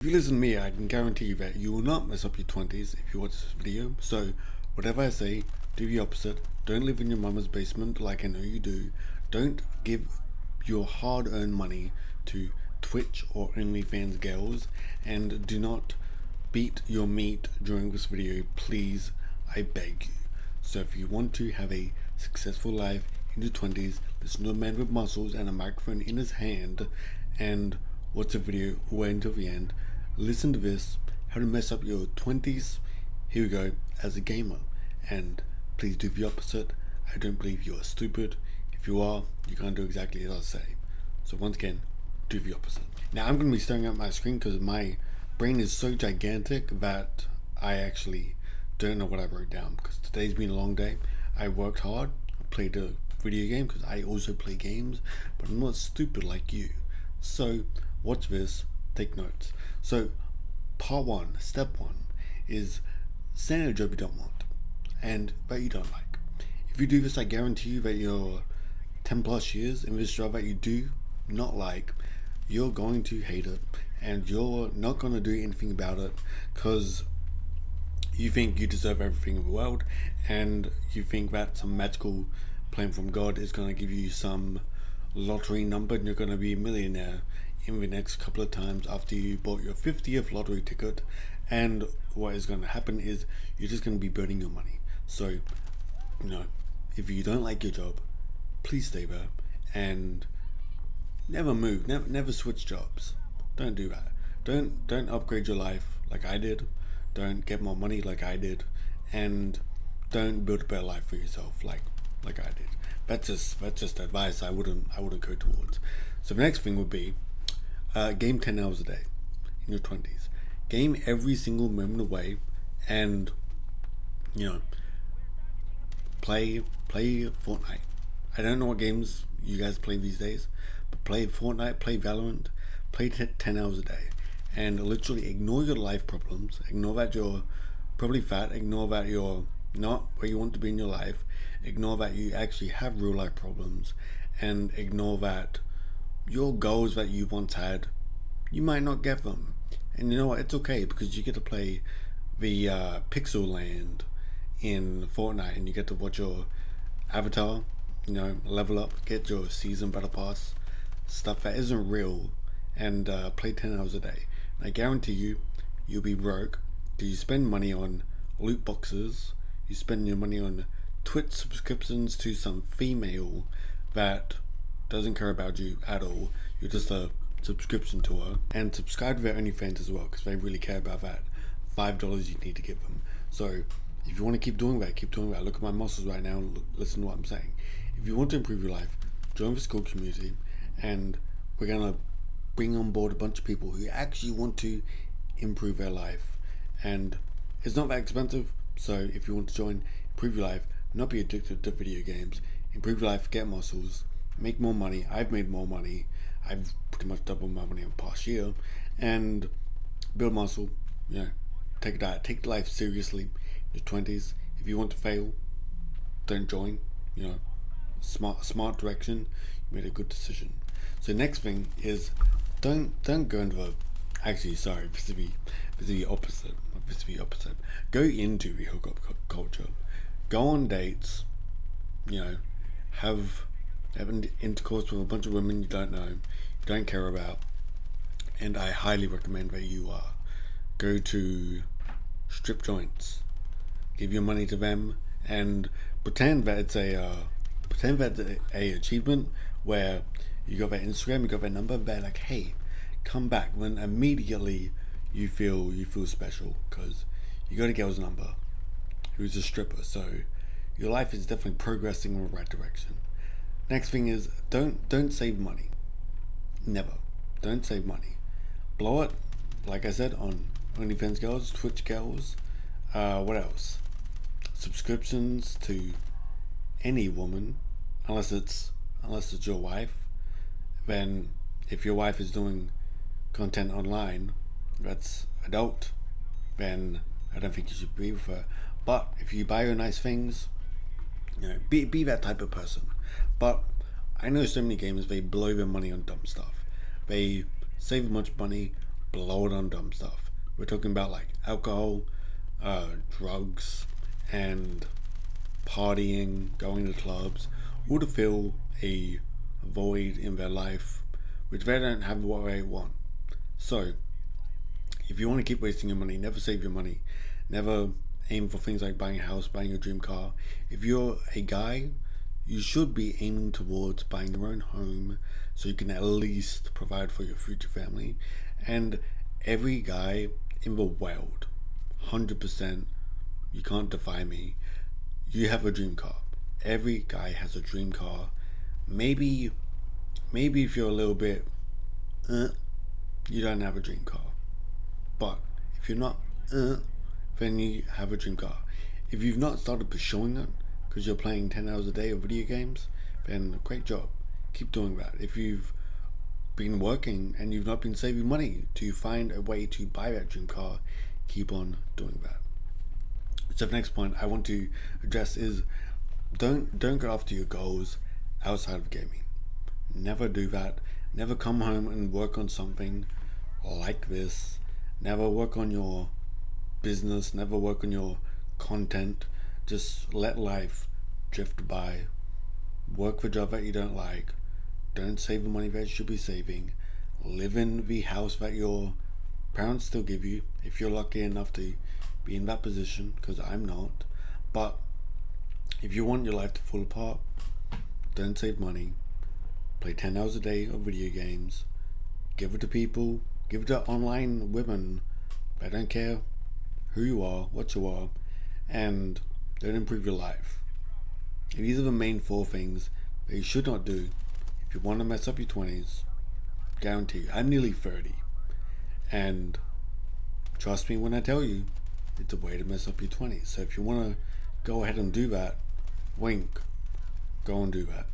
If you listen to me, I can guarantee you that you will not mess up your 20s if you watch this video. So, whatever I say, do the opposite. Don't live in your mama's basement like I know you do. Don't give your hard earned money to Twitch or OnlyFans girls. And do not beat your meat during this video, please. I beg you. So, if you want to have a successful life in your 20s, listen to a man with muscles and a microphone in his hand and watch the video all the way until the end. Listen to this, how to mess up your 20s, here we go, as a gamer. And please do the opposite. I don't believe you are stupid. If you are, you can't do exactly as I say. So once again, do the opposite. Now I'm going to be staring at my screen because my brain is so gigantic that I actually don't know what I wrote down, because today's been a long day. I worked hard, I played a video game because I also play games, but I'm not stupid like you. So watch this, take notes. So part one, step one, is saying a job you don't want and that you don't like. If you do this, I guarantee you that your 10 plus years in this job that you do not like, you're going to hate it and you're not going to do anything about it because you think you deserve everything in the world and you think that some magical plan from God is going to give you some lottery number and you're going to be a millionaire in the next couple of times after you bought your 50th lottery ticket. And what is going to happen is you're just going to be burning your money. So, if you don't like your job, please stay there and never move, never switch jobs. Don't do that. Don't upgrade your life like I did. Don't get more money like I did, and don't build a better life for yourself like I did. That's just advice I wouldn't go towards. So the next thing would be game 10 hours a day in your 20s. Game every single moment away, and play Fortnite. I don't know what games you guys play these days, but play Fortnite, play Valorant, play 10 hours a day, and literally ignore your life problems. Ignore that you're probably fat. Ignore that you're not where you want to be in your life. Ignore that you actually have real life problems, and ignore that your goals that you once had, you might not get them. And you know what? It's okay, because you get to play the Pixel Land in Fortnite, and you get to watch your avatar, level up, get your season battle pass, stuff that isn't real, and play 10 hours a day. And I guarantee you'll be broke because you spend money on loot boxes, you spend your money on Twitch subscriptions to some female that doesn't care about you at all. You're just a subscription to her. And subscribe to their OnlyFans as well, because they really care about that $5 you need to give them. So if you want to keep doing that, keep doing that. Look at my muscles right now and listen to what I'm saying. If you want to improve your life, join the school community, and we're going to bring on board a bunch of people who actually want to improve their life. And it's not that expensive, so if you want to join, improve your life, not be addicted to video games, improve your life, get muscles, make more money. I've made more money. I've pretty much doubled my money in the past year, and build muscle. Take a diet, take life seriously in your 20s. If you want to fail, don't join. Smart direction. You made a good decision. So next thing is don't go into the this is the opposite. Go into the hookup culture. Go on dates. Have intercourse with a bunch of women you don't know, you don't care about, and I highly recommend that you go to strip joints, give your money to them, and pretend that it's a achievement where you got their Instagram, you got their number, they're like, hey, come back. When immediately you feel special because you got a girl's number who's a stripper. So your life is definitely progressing in the right direction. Next thing is don't save money. Never. Don't save money. Blow it, like I said, on OnlyFans girls, Twitch girls. What else? Subscriptions to any woman, unless it's your wife. Then if your wife is doing content online that's adult, then I don't think you should be with her. But if you buy her nice things, be that type of person. But I know so many gamers, they blow their money on dumb stuff. They save much money blow it on dumb stuff. We're talking about like alcohol, drugs, and partying, going to clubs, all to fill a void in their life, which they don't have what they want. So, if you want to keep wasting your money, never save your money, never aim for things like buying a house, buying a dream car. If you're a guy, you should be aiming towards buying your own home so you can at least provide for your future family. And every guy in the world, 100%, you can't defy me, you have a dream car. Every guy has a dream car. Maybe, maybe if you're a little bit, you don't have a dream car. But if you're not, then you have a dream car. If you've not started pursuing it because you're playing 10 hours a day of video games, then great job. Keep doing that. If you've been working and you've not been saving money to find a way to buy that dream car, keep on doing that. So the next point I want to address is don't go after your goals outside of gaming. Never do that. Never come home and work on something like this. Never work on your business. Never work on your content. Just let life drift by. Work the job that you don't like. Don't save the money that you should be saving. Live in the house that your parents still give you, if you're lucky enough to be in that position, because I'm not. But if you want your life to fall apart, don't save money. Play 10 hours a day of video games. Give it to people. Give it to online women. They don't care who you are, what you are, and don't improve your life. And these are the main 4 things that you should not do if you want to mess up your 20s. Guarantee you. I'm nearly 30. And trust me when I tell you, it's a way to mess up your 20s. So if you want to go ahead and do that, wink, go and do that.